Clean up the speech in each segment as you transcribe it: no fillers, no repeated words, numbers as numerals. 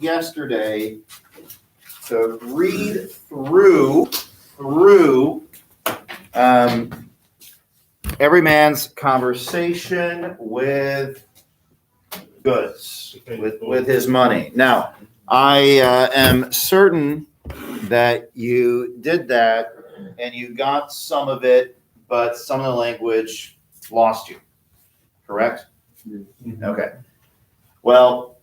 yesterday to read through Everyman's conversation with goods, with his money. Now, I am certain that you did that and you got some of it, but some of the language lost you, correct? Mm-hmm. Okay. Well,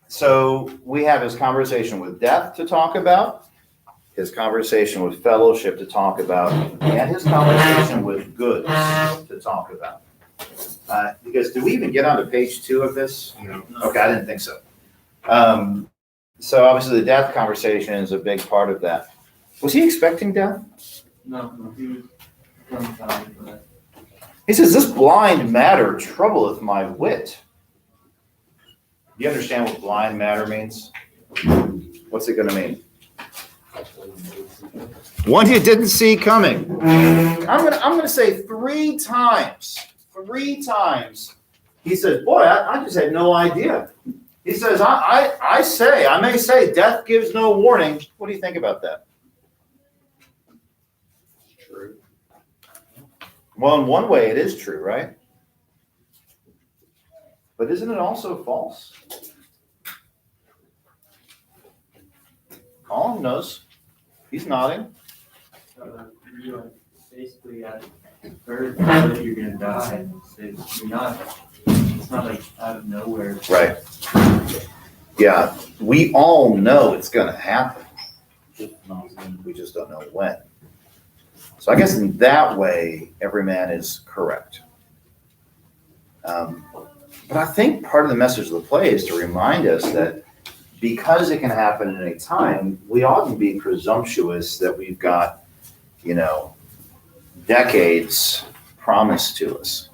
so we have his conversation with death to talk about, his conversation with fellowship to talk about, and his conversation with goods to talk about. Because did we even get onto page 2 of this? No. Okay, I didn't think so. So obviously the death conversation is a big part of that. Was he expecting death? No, he was dumbfounded for that. He says, "This blind matter troubleth my wit." Do you understand what blind matter means? What's it going to mean? One you didn't see coming. I'm gonna say 3 times. 3 times. He says, "Boy, I just had no idea." He says, I may say, death gives no warning. What do you think about that? True. Well, in one way, it is true, right? But isn't it also false? Colin knows. He's nodding. You're basically at birth, that you're gonna die. You're not. It's not like out of nowhere. Right. Yeah, we all know it's going to happen. We just don't know when. So I guess in that way, Everyman is correct. But I think part of the message of the play is to remind us that because it can happen at any time, we oughtn't be presumptuous that we've got, decades promised to us.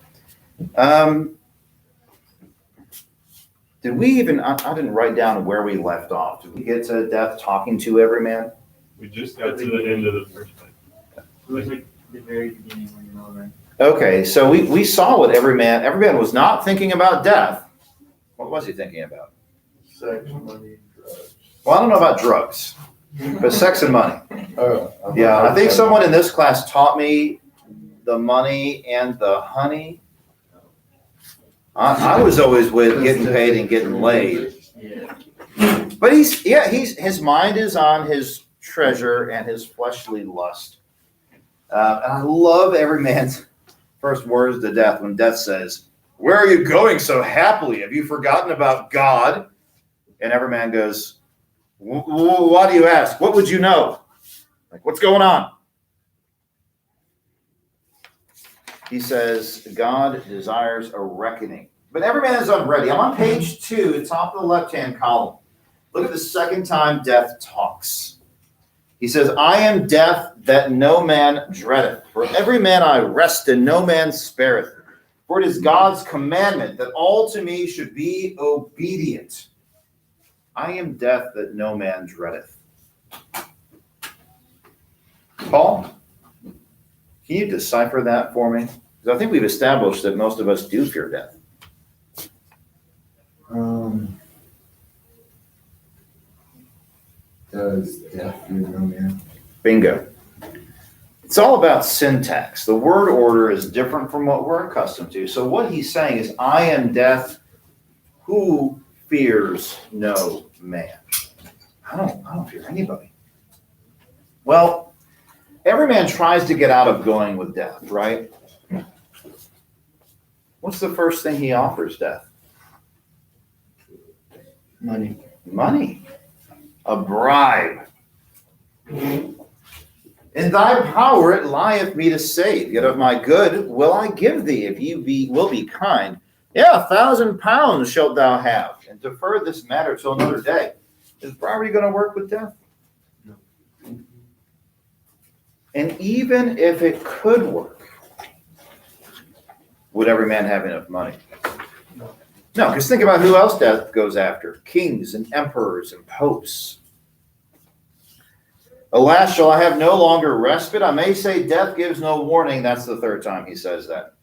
Did we even, I didn't write down where we left off. Did we get to death talking to Everyman? We just got to the end of the first thing. It was like the very beginning when you're all right. Okay, so we saw what Everyman was not thinking about death. What was he thinking about? Sex, money, drugs. Well, I don't know about drugs, but sex and money. Oh. Yeah, I think someone in this class taught me the money and the honey. I was always with getting paid and getting laid. Yeah. But his mind is on his treasure and his fleshly lust. And I love Everyman's first words to death when death says, "Where are you going so happily? Have you forgotten about God?" And Everyman goes, "Why do you ask? What would you know? Like, what's going on?" He says, God desires a reckoning. But Everyman is unready. I'm on page 2, top of the left-hand column. Look at the second time death talks. He says, "I am death that no man dreadeth. For every man I rest and no man spareth. For it is God's commandment that all to me should be obedient. I am death that no man dreadeth." Paul, can you decipher that for me? Because I think we've established that most of us do fear death. Does death fear no man? Bingo. It's all about syntax. The word order is different from what we're accustomed to. So what he's saying is, I am death who fears no man. I don't fear anybody. Well, every man tries to get out of going with death, right? What's the first thing he offers death? Money. Money. A bribe. In thy power it lieth me to save, yet of my good will I give thee, if you will be kind. Yeah, 1,000 pounds shalt thou have, and defer this matter till another day. Is bribery going to work with death? No. And even if it could work, would every man have enough money? No, because think about who else death goes after. Kings and emperors and popes. Alas, shall I have no longer respite? I may say death gives no warning. That's the third time he says that.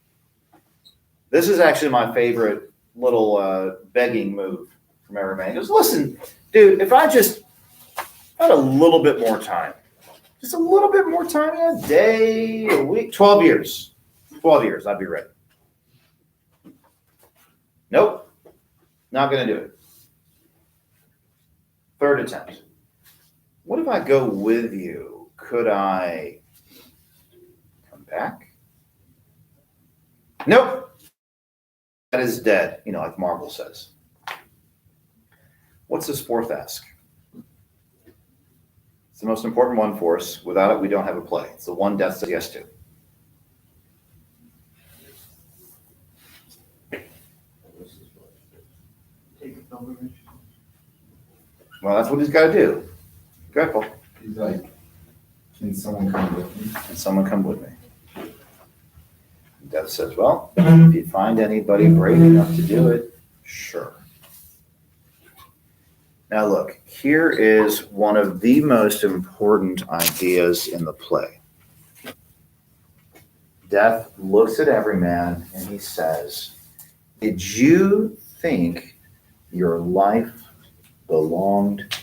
This is actually my favorite little begging move. from Everyman. He goes, listen, dude, if I just had a little bit more time, just a little bit more time, a day, a week, 12 years. 12 years, I'd be ready. Nope, not going to do it. Third attempt. What if I go with you? Could I come back? Nope. That is dead, like Marvel says. What's this fourth ask? It's the most important one for us. Without it, we don't have a play. It's the one Death says yes to. Well, that's what he's got to do. Go ahead, Paul. He's like, can someone come with me? Can someone come with me? Death says, well, if you find anybody brave enough to do it, sure. Now look, here is one of the most important ideas in the play. Death looks at Everyman and he says, did you think your life belonged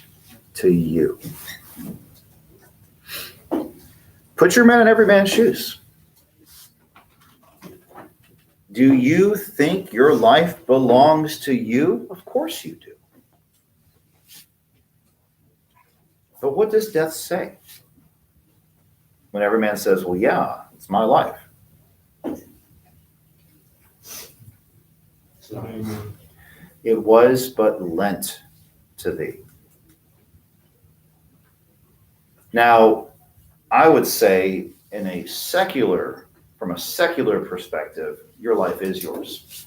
to you? Put your man in Everyman's shoes. Do you think your life belongs to you? Of course you do. But what does Death say? When Everyman says, well, yeah, it's my life. It was but lent to thee. Now, I would say from a secular perspective, your life is yours.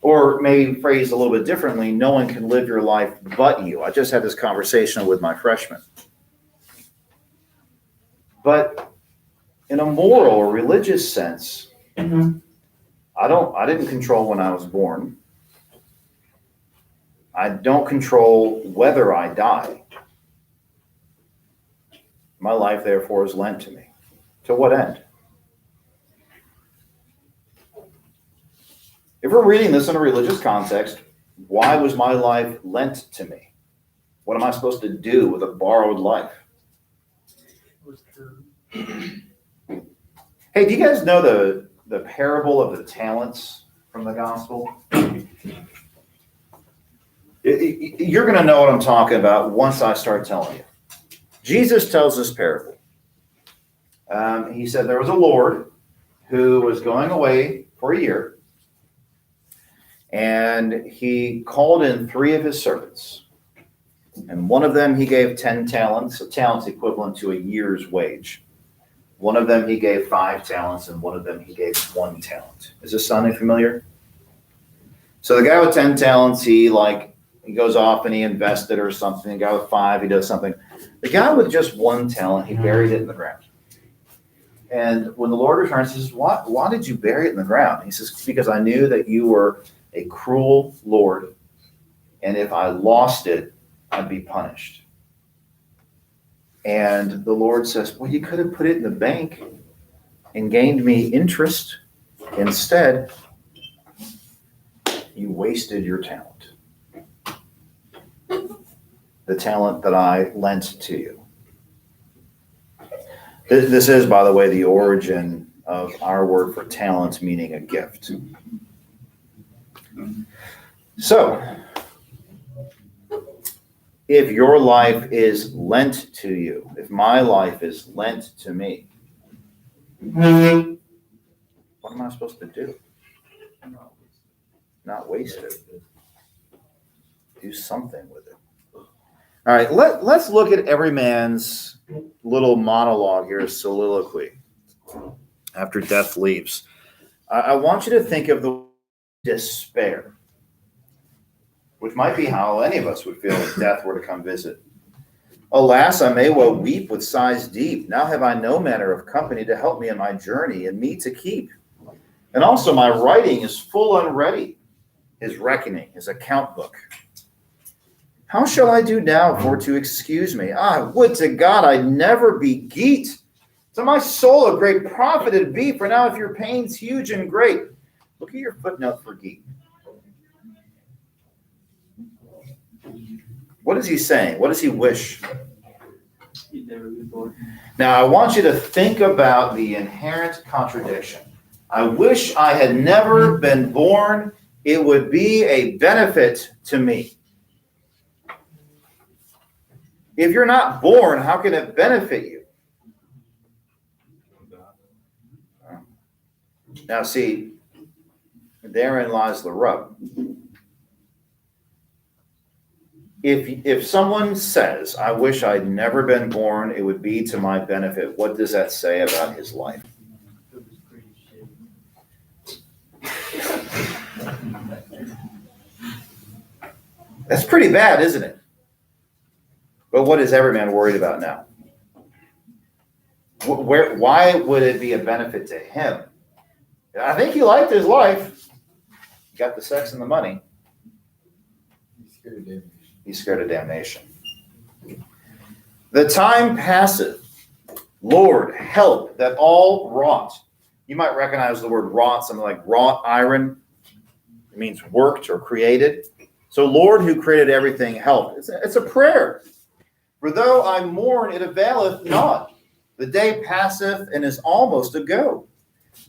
Or maybe phrased a little bit differently, no one can live your life but you. I just had this conversation with my freshman. But in a moral or religious sense, I didn't control when I was born. I don't control whether I die. My life, therefore, is lent to me. To what end? If we're reading this in a religious context, why was my life lent to me? What am I supposed to do with a borrowed life? Hey, do you guys know the parable of the talents from the gospel? You're going to know what I'm talking about once I start telling you. Jesus tells this parable. He said there was a Lord who was going away for a year, and he called in 3 of his servants. And one of them he gave 10 talents, a talent's equivalent to a year's wage. One of them he gave 5 talents, and one of them he gave 1 talent. Is this sounding familiar? So the guy with 10 talents, he goes off and he invested or something. The guy with 5, he does something. The guy with just 1 talent, he buried it in the ground. And when the Lord returns, he says, why did you bury it in the ground? He says, because I knew that you were a cruel Lord, and if I lost it, I'd be punished. And the Lord says, well, you could have put it in the bank and gained me interest. Instead, you wasted your talent. The talent that I lent to you. This is, by the way, the origin of our word for talent, meaning a gift. So, if your life is lent to you, if my life is lent to me, what am I supposed to do? Not waste it. Do something with it. All right, let's look at Everyman's little monologue here, soliloquy, after Death leaves. I want you to think of the despair, which might be how any of us would feel if Death were to come visit. Alas, I may well weep with sighs deep. Now have I no manner of company to help me in my journey, and me to keep. And also my writing is full unready, his reckoning, his account book. How shall I do now for to excuse me? Would to God I'd never be geat. To my soul a great profit it'd be, for now if your pain's huge and great. Look at your footnote for geat. What is he saying? What does he wish? He'd never be born. Now, I want you to think about the inherent contradiction. I wish I had never been born. It would be a benefit to me. If you're not born, how can it benefit you? Now, see, therein lies the rub. If someone says, I wish I'd never been born, it would be to my benefit, what does that say about his life? It was pretty shitty. That's pretty bad, isn't it? But what is Everyman worried about now? Why would it be a benefit to him? I think he liked his life. He got the sex and the money. He's scared of damnation. He's scared of damnation. The time passeth. Lord, help that all wrought. You might recognize the word wrought, something like wrought iron. It means worked or created. So Lord, who created everything, help. It's a prayer. For though I mourn, it availeth not. The day passeth and is almost ago.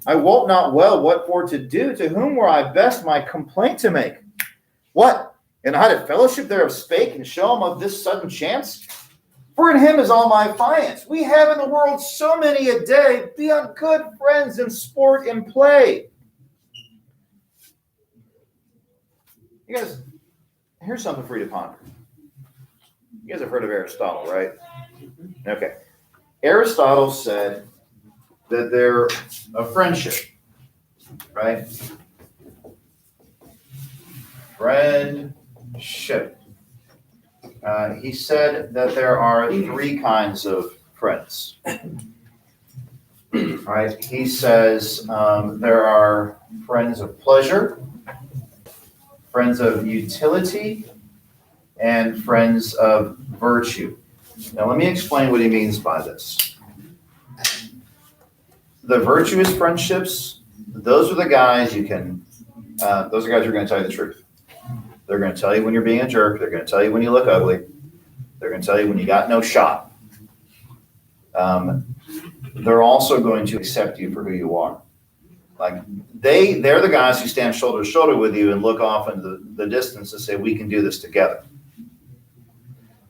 I wot not well what for to do. To whom were I best my complaint to make? What? And I had a fellowship thereof spake and show him of this sudden chance? For in him is all my affiance. We have in the world so many a day, be on good friends in sport and play. You guys, here's something for you to ponder. You guys have heard of Aristotle, right? Okay. Aristotle said that they're a friendship, right? Friendship. He said that there are three kinds of friends, right? He says there are friends of pleasure, friends of utility, and friends of virtue. Now, let me explain what he means by this. The virtuous friendships, those are the guys you can, those are guys who are going to tell you the truth. They're going to tell you when you're being a jerk. They're going to tell you when you look ugly. They're going to tell you when you got no shot. They're also going to accept you for who you are. Like they're the guys who stand shoulder to shoulder with you and look off into the distance and say, we can do this together.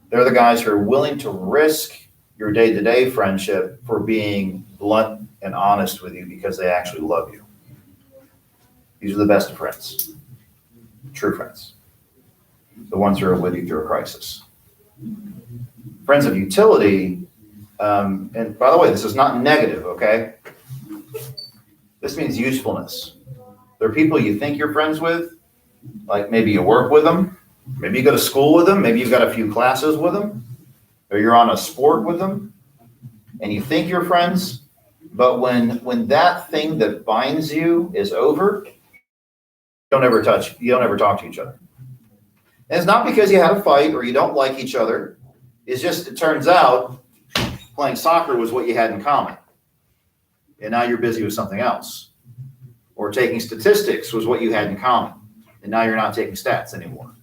They're the guys who are willing to risk your day-to-day friendship for being blunt and honest with you because they actually love you. These are the best of friends, true friends, the ones who are with you through a crisis. Friends of utility, and by the way, this is not negative, okay? This means usefulness. There are people you think you're friends with, like maybe you work with them, maybe you go to school with them, maybe you've got a few classes with them, or you're on a sport with them, and you think you're friends, but when that thing that binds you is over, you don't ever talk to each other. And it's not because you had a fight or you don't like each other. It's just, it turns out playing soccer was what you had in common. And now you're busy with something else. Or taking statistics was what you had in common. And now you're not taking stats anymore.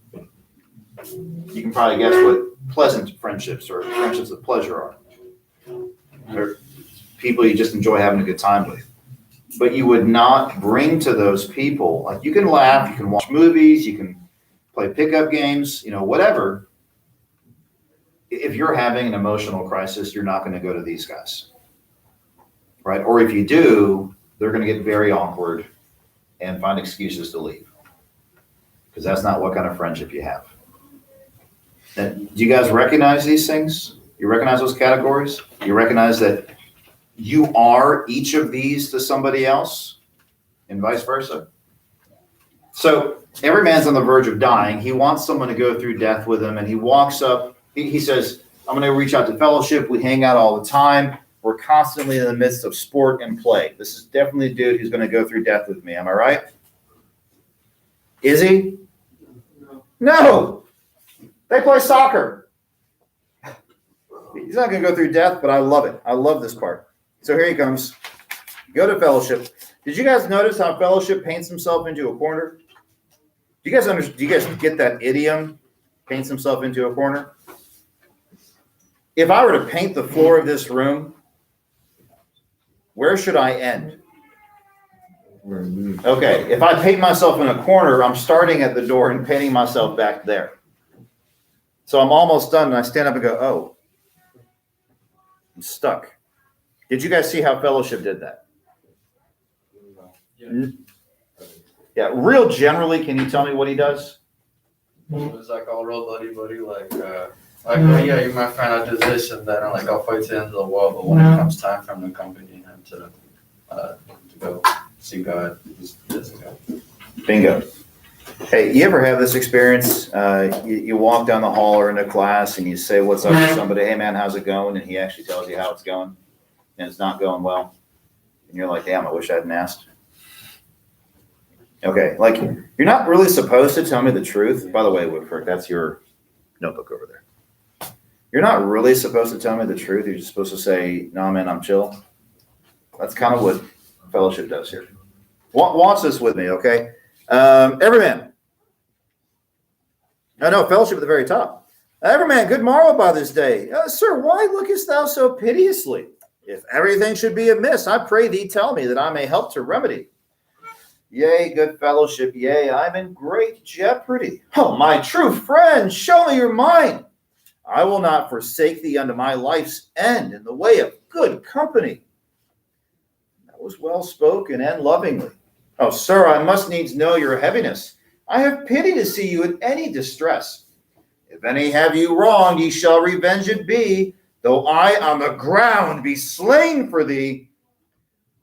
You can probably guess what pleasant friendships or friendships of pleasure are. They're people you just enjoy having a good time with. But you would not bring to those people, like you can laugh, you can watch movies, you can play pickup games, whatever. If you're having an emotional crisis, you're not going to go to these guys. Right? Or if you do, they're going to get very awkward and find excuses to leave. Because that's not what kind of friendship you have. And do you guys recognize these things? You recognize those categories? You recognize that you are each of these to somebody else and vice versa? So every man's on the verge of dying. He wants someone to go through death with him, and he walks up. He says, I'm going to reach out to fellowship. We hang out all the time. We're constantly in the midst of sport and play. This is definitely a dude who's going to go through death with me. Am I right? Is he? No. They play soccer. He's not going to go through death, but I love it. I love this part. So here he comes. Go to fellowship. Did you guys notice how fellowship paints himself into a corner? Do you guys get that idiom? paints himself into a corner. If I were to paint the floor of this room, where should I end? Okay, if I paint myself in a corner, I'm starting at the door and painting myself back there. So I'm almost done, and I stand up and go, oh, I'm stuck. Did you guys see how fellowship did that? Yeah, real generally, can you tell me what he does? It's like all real buddy, like, oh yeah, you're my friend, I'll do this and then like I'll fight to the end of the world, but when it comes time for him to accompany him to go see God, he just doesn't go. Bingo. Hey, you ever have this experience? You walk down the hall or into class and you say what's up to somebody, hey man, how's it going? And he actually tells you how it's going and it's not going well. And you're like, damn, I wish I hadn't asked. Okay, like you're not really supposed to tell me the truth. By the way, Woodford, that's your notebook over there. You're not really supposed to tell me the truth. You're just supposed to say, no, man, I'm chill. That's kind of what fellowship does here. Watch this with me, okay? Everyman. No, fellowship at the very top. Everyman, good morrow by this day. Sir, why lookest thou so piteously? If everything should be amiss, I pray thee tell me that I may help to remedy. Yea, good fellowship, yea, I'm in great jeopardy. Oh, my true friend, show me your mind. I will not forsake thee unto my life's end in the way of good company. That was well spoken and lovingly. Oh, sir, I must needs know your heaviness. I have pity to see you in any distress. If any have you wronged, ye shall revenged be, though I on the ground be slain for thee,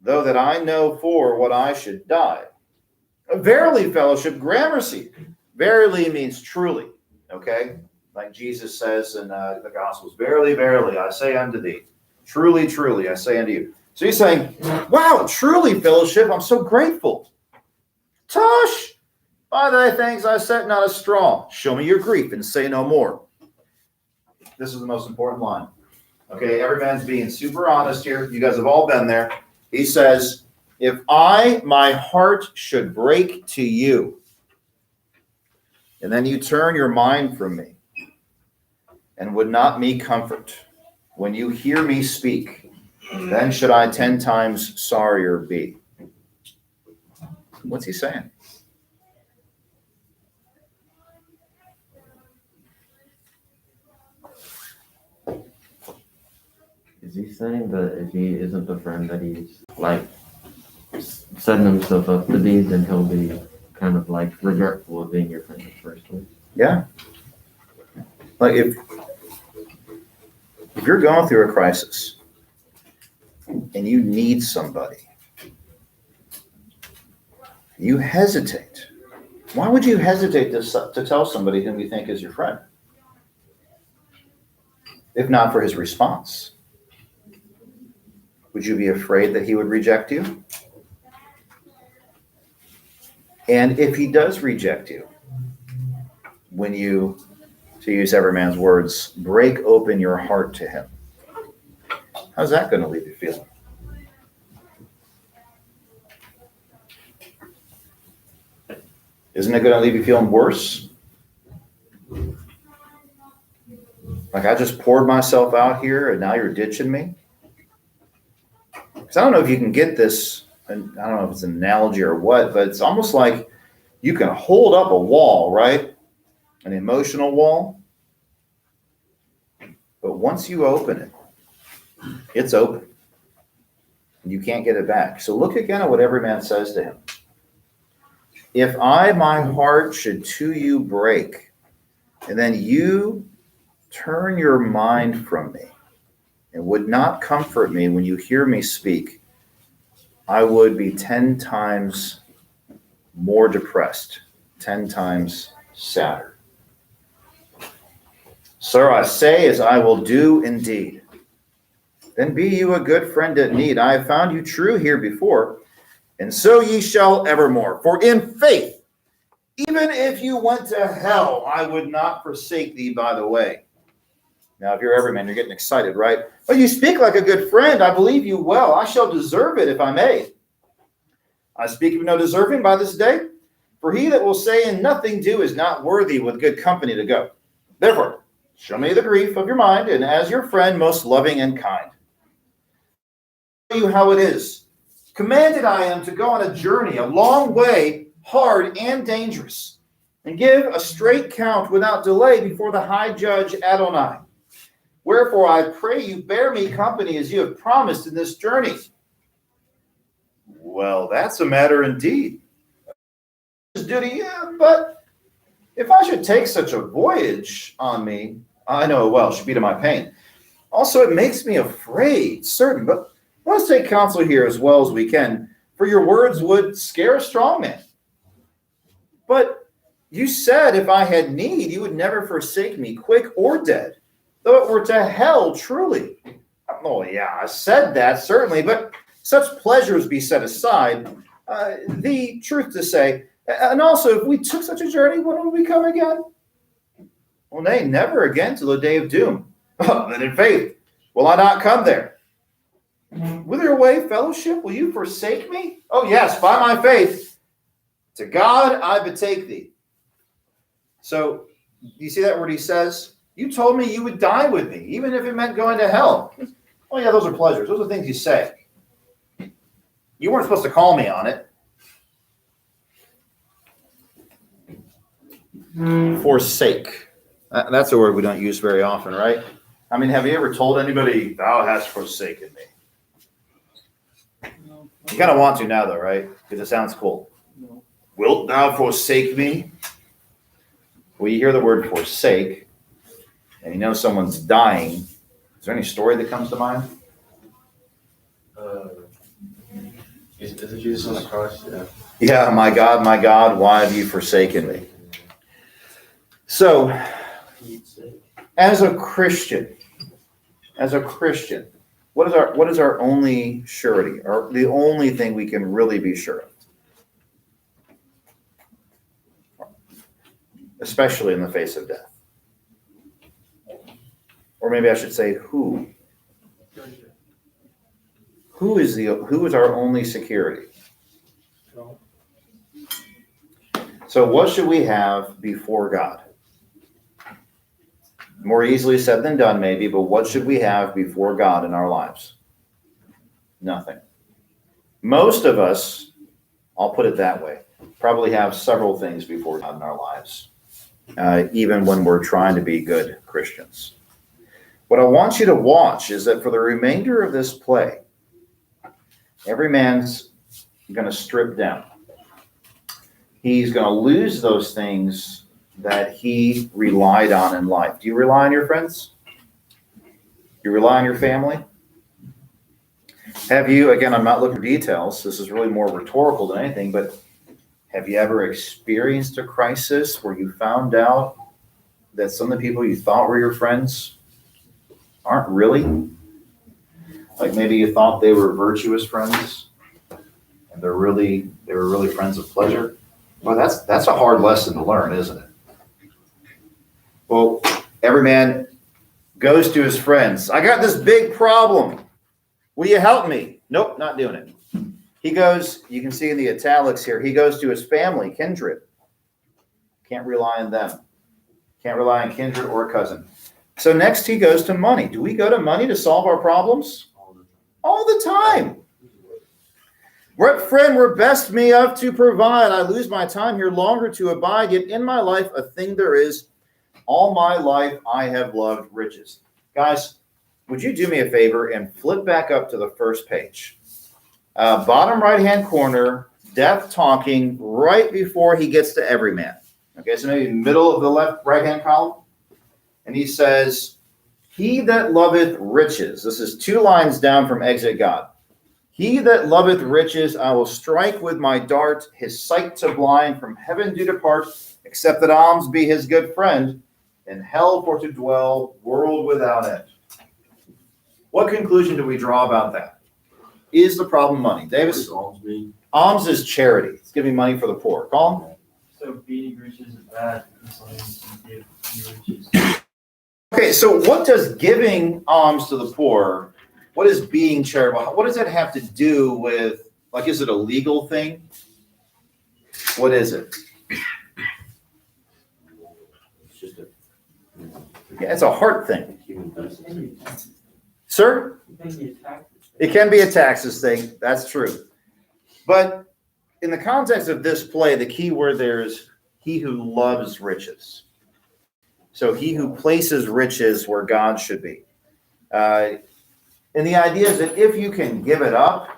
though that I know for what I should die. Verily, fellowship, gramercy. Verily means truly, okay? Like Jesus says in the Gospels, verily, verily, I say unto thee. Truly, truly, I say unto you. So he's saying, wow, truly, fellowship, I'm so grateful. Tosh, by thy thanks I set not a straw. Show me your grief and say no more. This is the most important line. Okay, everybody's being super honest here. You guys have all been there. He says, if my heart should break to you, and then you turn your mind from me, and would not me comfort, when you hear me speak, then should I 10 times sorrier be. What's he saying? Is he saying that if he isn't the friend that he's like setting himself up to be, then he'll be kind of like regretful of being your friend in the first place? Yeah. Like if you're going through a crisis and you need somebody, you hesitate. Why would you hesitate to tell somebody whom you think is your friend? If not for his response. Would you be afraid that he would reject you? And if he does reject you, when you, to use Everyman's words, break open your heart to him, how's that going to leave you feeling? Isn't it going to leave you feeling worse? Like I just poured myself out here and now you're ditching me? Because I don't know if you can get this, and I don't know if it's an analogy or what, but it's almost like you can hold up a wall, right? An emotional wall. But once you open it, it's open. And you can't get it back. So look again at what Everyman says to him. If my heart should to you break, and then you turn your mind from me, and would not comfort me when you hear me speak, I would be 10 times more depressed, 10 times sadder. Sir, I say as I will do indeed. Then be you a good friend at need. I have found you true here before, and so ye shall evermore. For in faith, even if you went to hell, I would not forsake thee by the way. Now, if you're Everyman, you're getting excited, right? Oh, you speak like a good friend. I believe you well. I shall deserve it if I may. I speak of no deserving by this day. For he that will say in nothing do is not worthy with good company to go. Therefore, show me the grief of your mind, and as your friend, most loving and kind. Tell you how it is. Commanded I am to go on a journey, a long way, hard and dangerous, and give a straight count without delay before the high judge Adonai. Wherefore I pray you bear me company as you have promised in this journey. Well, that's a matter indeed. Duty, yeah, but if I should take such a voyage on me, I know it well, should be to my pain. Also, it makes me afraid, certain, but let's take counsel here as well as we can, for your words would scare a strong man. But you said if I had need, you would never forsake me, quick or dead, though it were to hell truly. Oh, yeah, I said that, certainly, but such pleasures be set aside. The truth to say, and also, if we took such a journey, when would we come again? Well, nay, never again till the day of doom. Oh, then in faith, will I not come there? Whither away, fellowship, will you forsake me? Oh, yes, by my faith. To God I betake thee. So, you see that word he says? You told me you would die with me, even if it meant going to hell. Oh, yeah, those are pleasures. Those are things you say. You weren't supposed to call me on it. Forsake. That's a word we don't use very often, right? I mean, have you ever told anybody, thou hast forsaken me? You kind of want to now, though, right? Because it sounds cool. No. Wilt thou forsake me? Well, you hear the word forsake, and you know someone's dying. Is there any story that comes to mind? Is it Jesus on the cross? Yeah. Yeah, my God, why have you forsaken me? So, as a Christian, what is our only surety, or the only thing we can really be sure of, especially in the face of death? Or maybe I should say, who? Who is our only security? So what should we have before God? More easily said than done, maybe, but what should we have before God in our lives? Nothing. Most of us, I'll put it that way, probably have several things before God in our lives, even when we're trying to be good Christians. What I want you to watch is that for the remainder of this play, every man's going to strip down. He's going to lose those things that he relied on in life. Do you rely on your friends? You rely on your family? Have you, again, I'm not looking for details. This is really more rhetorical than anything, but have you ever experienced a crisis where you found out that some of the people you thought were your friends aren't really? Like maybe you thought they were virtuous friends and they were really friends of pleasure. Well, that's a hard lesson to learn, isn't it? Well, every man goes to his friends. I got this big problem. Will you help me? Nope, not doing it. He goes, you can see in the italics here, he goes to his family, kindred. Can't rely on them. Can't rely on kindred or cousin. So next he goes to money. Do we go to money to solve our problems? All the time. What friend were best me of to provide? I lose my time here longer to abide, yet in my life a thing there is. All my life I have loved riches. Guys, would you do me a favor and flip back up to the first page? Bottom right-hand corner, death talking right before he gets to Everyman. Okay, so maybe middle of the left right-hand column. And he says, he that loveth riches. This is 2 lines down from Exit God. He that loveth riches, I will strike with my dart. His sight to blind, from heaven do depart, except that alms be his good friend, and hell for to dwell, world without end. What conclusion do we draw about that? Is the problem money? Davis? Alms is charity. It's giving money for the poor. Colin? So being rich isn't bad as long as you give your riches. Okay, so what does giving alms to the poor, what is being charitable? What does that have to do with, like, is it a legal thing? What is it? It's just Yeah, it's a heart thing. Sir? It can be a taxes thing. That's true. But in the context of this play, the key word there is he who loves riches. So he who places riches where God should be. And the idea is that if you can give it up,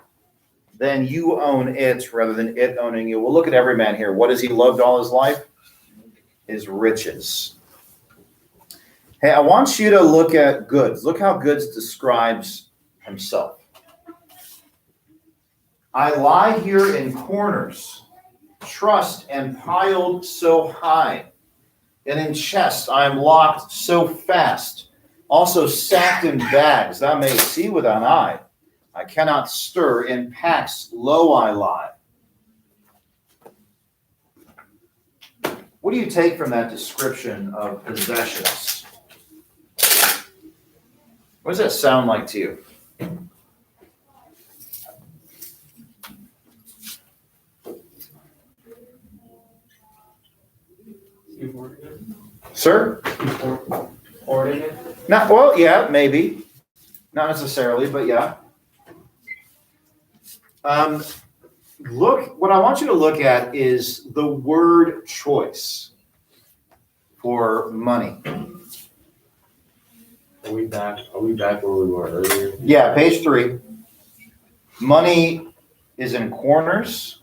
then you own it rather than it owning you. We'll look at Everyman here. What has he loved all his life? His riches. Hey, I want you to look at Goods. Look how Goods describes himself. I lie here in corners, trussed and piled so high, and in chests I am locked so fast, also sacked in bags, thou mayst see with thine eye. I cannot stir, in packs low I lie. What do you take from that description of possessions? What does that sound like to you? Sir? Hoarding it? Not well, yeah, maybe. Not necessarily, but yeah. What I want you to look at is the word choice for money. Are we back where we were earlier? Yeah, page 3. Money is in corners,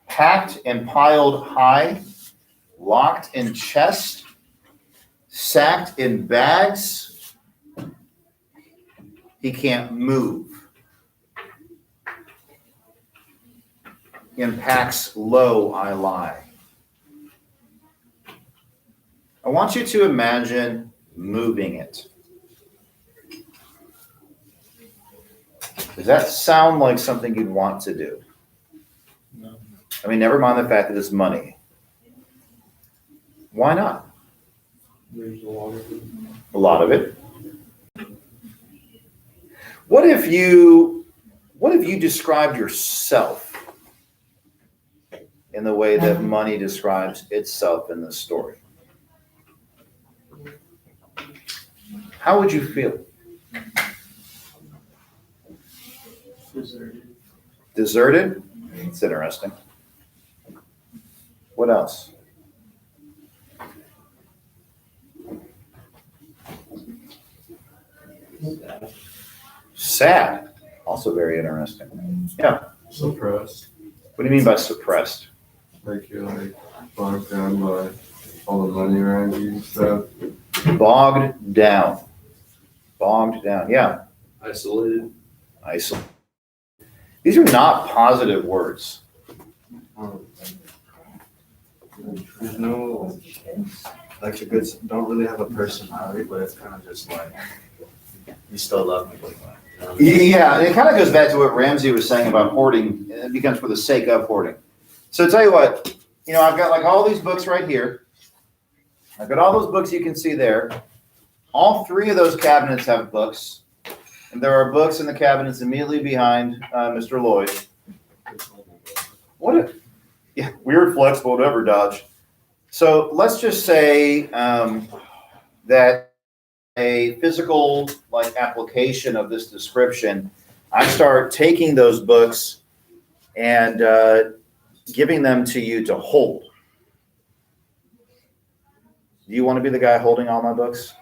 packed and piled high, locked in chests, sacked in bags. He can't move. In packs low I lie. I want you to imagine moving it. Does that sound like something you'd want to do? No. I mean, never mind the fact that it's money. Why not? There's a lot of it. A lot of it. What if you described yourself in the way that money describes itself in this story? How would you feel? Deserted. Deserted? It's interesting. What else? Sad. Also very interesting. Yeah. Suppressed. What do you mean by suppressed? Like you're like bogged down by all the money around you and stuff. Bogged down. Bogged down. Yeah. Isolated. Isolated. These are not positive words. There's no, like the goods don't really have a personality, but it's kind of just like, you still love me. Yeah, and it kind of goes back to what Ramsey was saying about hoarding. It becomes for the sake of hoarding. So tell you what, I've got like all these books right here. I've got all those books you can see there. All 3 of those cabinets have books. And there are books in the cabinets immediately behind Mr. Lloyd. What if, yeah, weird, flexible, whatever, Dodge. So let's just say that a physical like application of this description, I start taking those books and giving them to you to hold. Do you want to be the guy holding all my books?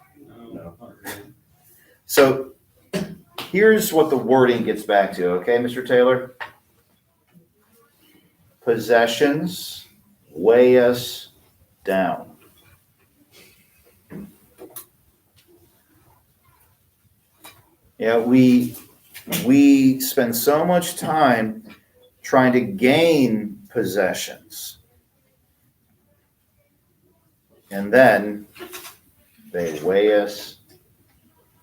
No. So here's what the wording gets back to, okay, Mr. Taylor? Possessions weigh us down. Yeah, we spend so much time trying to gain possessions. And then they weigh us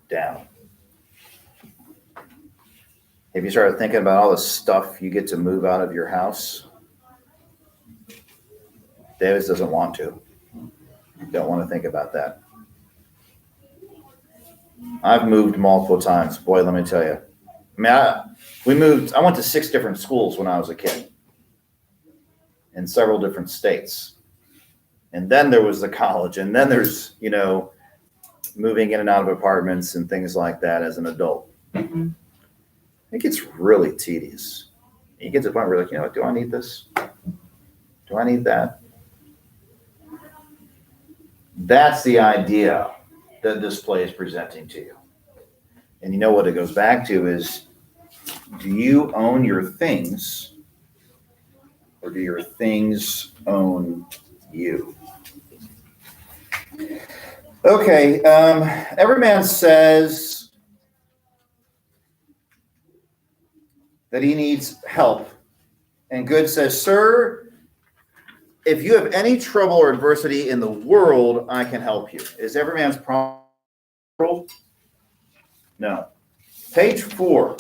down. Have you started thinking about all the stuff you get to move out of your house? Davis doesn't want to. Don't want to think about that. I've moved multiple times. Boy, let me tell you. I went to 6 different schools when I was a kid in several different states. And then there was the college. And then there's, moving in and out of apartments and things like that as an adult. It gets really tedious. You get to the point where you're like, you know what, do I need this? Do I need that? That's the idea that this play is presenting to you. And you know what it goes back to is, do you own your things, or do your things own you? Okay, Everyman says that he needs help. And Good says, sir, if you have any trouble or adversity in the world, I can help you. Is Everyman's problem? No. Page 4.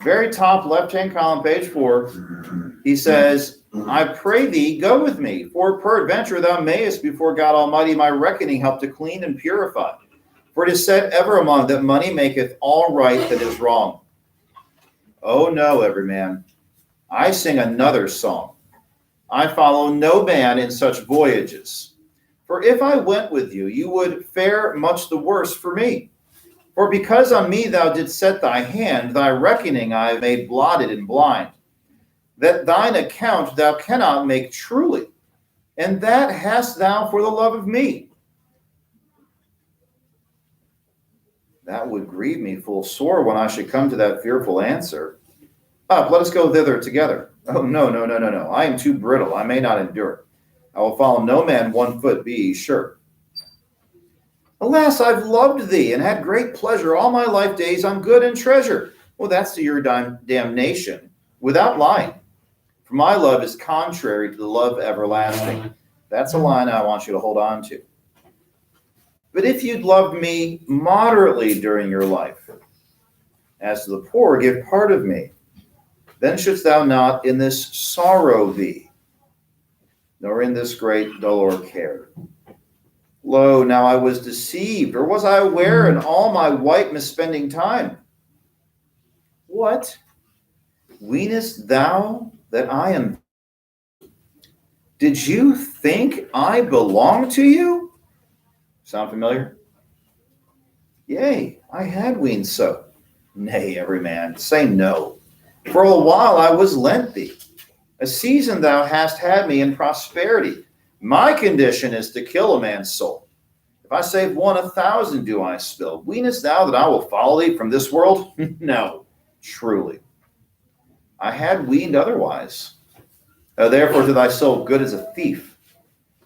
Very top left-hand column, page 4. He says, I pray thee, go with me, for peradventure thou mayest before God Almighty my reckoning help to clean and purify. For it is said ever among that money maketh all right that is wrong. Oh no, Everyman. I sing another song. I follow no man in such voyages. For if I went with you, you would fare much the worse for me. For because on me thou didst set thy hand, thy reckoning I have made blotted and blind. That thine account thou cannot make truly, and that hast thou for the love of me. That would grieve me full sore when I should come to that fearful answer. Up, let us go thither together. Oh, no. I am too brittle. I may not endure. I will follow no man 1 foot, be ye sure. Alas, I've loved thee and had great pleasure all my life days on good and treasure. Well, that's to your damnation, without lying. For my love is contrary to the love everlasting. That's a line I want you to hold on to. But if you'd loved me moderately during your life, as to the poor, give part of me. Then shouldst thou not in this sorrow be, nor in this great dolor care. Lo, now I was deceived, or was I aware in all my white misspending time? What? Weenest thou that I am? Did you think I belong to you? Sound familiar? Yea, I had weened so. Nay, Everyman, say no. For a while I was lent thee. A season thou hast had me in prosperity. My condition is to kill a man's soul. If I save 1, 1,000 do I spill. Weenest thou that I will follow thee from this world? No, truly. I had weened otherwise. Therefore to thy soul good as a thief.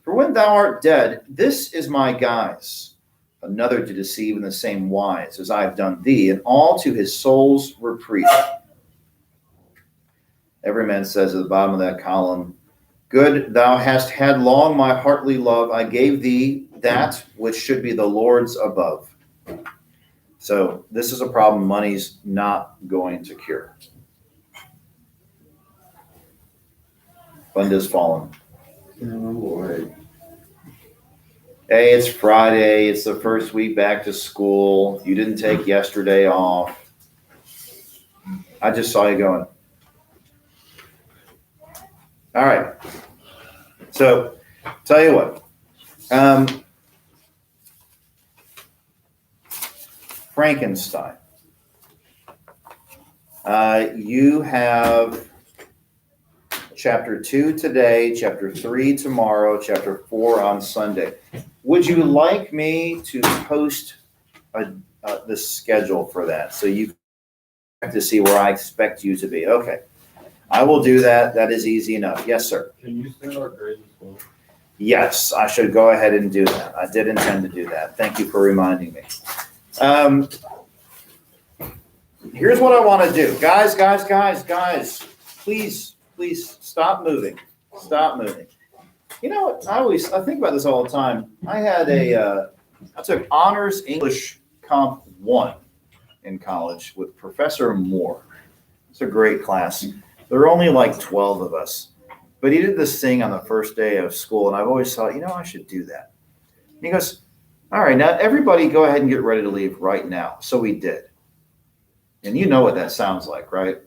For when thou art dead, this is my guise. Another to deceive in the same wise as I have done thee, and all to his soul's reprieve. Everyman says at the bottom of that column, good, thou hast had long my heartly love. I gave thee that which should be the Lord's above. So this is a problem money's not going to cure. Bunda's fallen. Oh boy. Hey, it's Friday. It's the first week back to school. You didn't take yesterday off. I just saw you going. All right. So, tell you what. Frankenstein. You have chapter 2 today, chapter 3 tomorrow, chapter 4 on Sunday. Would you like me to post the schedule for that so you have to see where I expect you to be? Okay. I will do that. That is easy enough. Yes, sir. Can you send our grades as well? Yes, I should go ahead and do that. I did intend to do that. Thank you for reminding me. Here's what I want to do. Guys, please stop moving. Stop moving. You know what? I think about this all the time. I took honors English Comp 1 in college with Professor Moore. It's a great class. There were only like 12 of us. But he did this thing on the first day of school, and I've always thought, I should do that. And he goes, all right, now everybody go ahead and get ready to leave right now. So we did. And you know what that sounds like, right?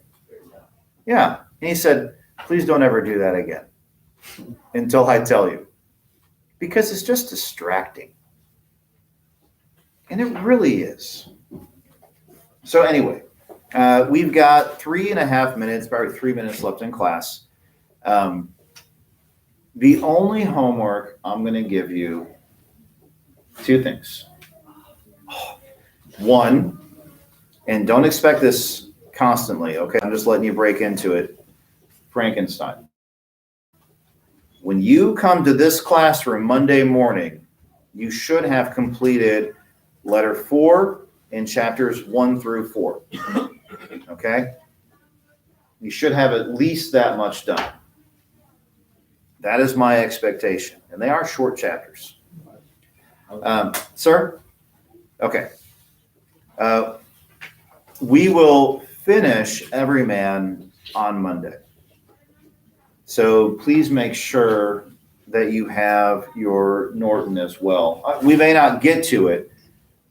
Yeah. And he said, please don't ever do that again until I tell you. Because it's just distracting. And it really is. So anyway, we've got 3.5 minutes, about 3 minutes left in class. The only homework I'm going to give you, two things. One, and don't expect this constantly, okay? I'm just letting you break into it. Frankenstein. When you come to this classroom Monday morning, you should have completed letter 4 in chapters 1 through 4. Okay? You should have at least that much done. That is my expectation. And they are short chapters. Sir? Okay. We will finish Everyman on Monday. So please make sure that you have your Norton as well. We may not get to it,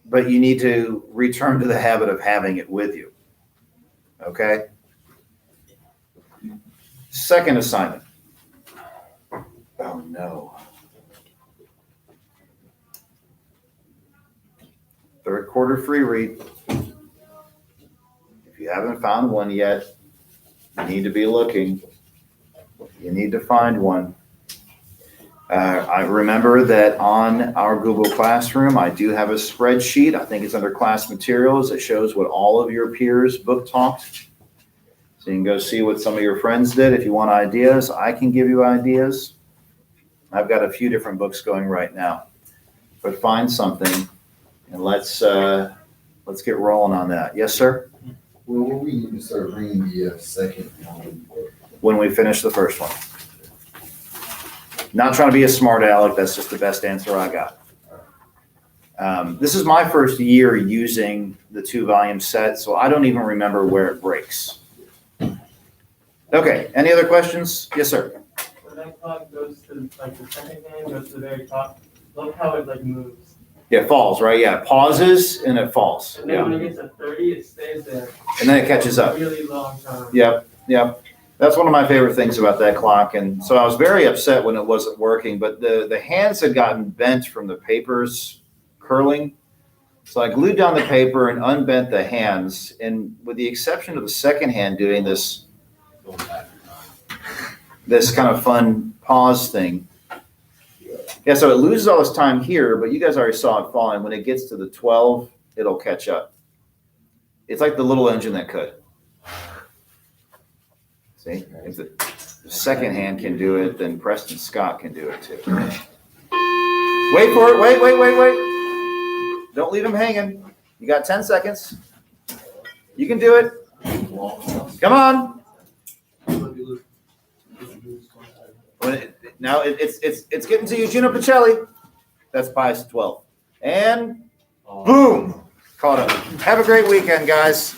but you need to return to the habit of having it with you. Okay? Second assignment. Oh no. Third quarter free read. If you haven't found one yet, you need to be looking. You need to find one. I remember that on our Google Classroom, I do have a spreadsheet. I think it's under class materials. It shows what all of your peers book talked. So you can go see what some of your friends did. If you want ideas, I can give you ideas. I've got a few different books going right now. But find something and let's get rolling on that. Yes, sir? Well, we need to start reading the second one. When we finish the first one. Not trying to be a smart aleck. That's just the best answer I got. This is my first year using the 2-volume set, so I don't even remember where it breaks. Okay, any other questions? Yes, sir. When that clock goes to like the second hand, goes to the very top, look how it like moves. Yeah, it falls, right? Yeah, it pauses and it falls. And then Yeah. when it gets to 30, it stays there. And then it catches for up. a really long time. Yep. That's one of my favorite things about that clock. And so I was very upset when it wasn't working, but the hands had gotten bent from the papers curling. So I glued down the paper and unbent the hands. And with the exception of the second hand doing this kind of fun pause thing. Yeah, so it loses all this time here, but you guys already saw it falling. When it gets to the 12, it'll catch up. It's like the little engine that could. See, if the second hand can do it, then Preston Scott can do it too. Wait for it. Wait. Don't leave him hanging. You got 10 seconds. You can do it. Come on. Now it's getting to you, Gino Pacelli. That's bias 12. And boom, caught up. Have a great weekend, guys.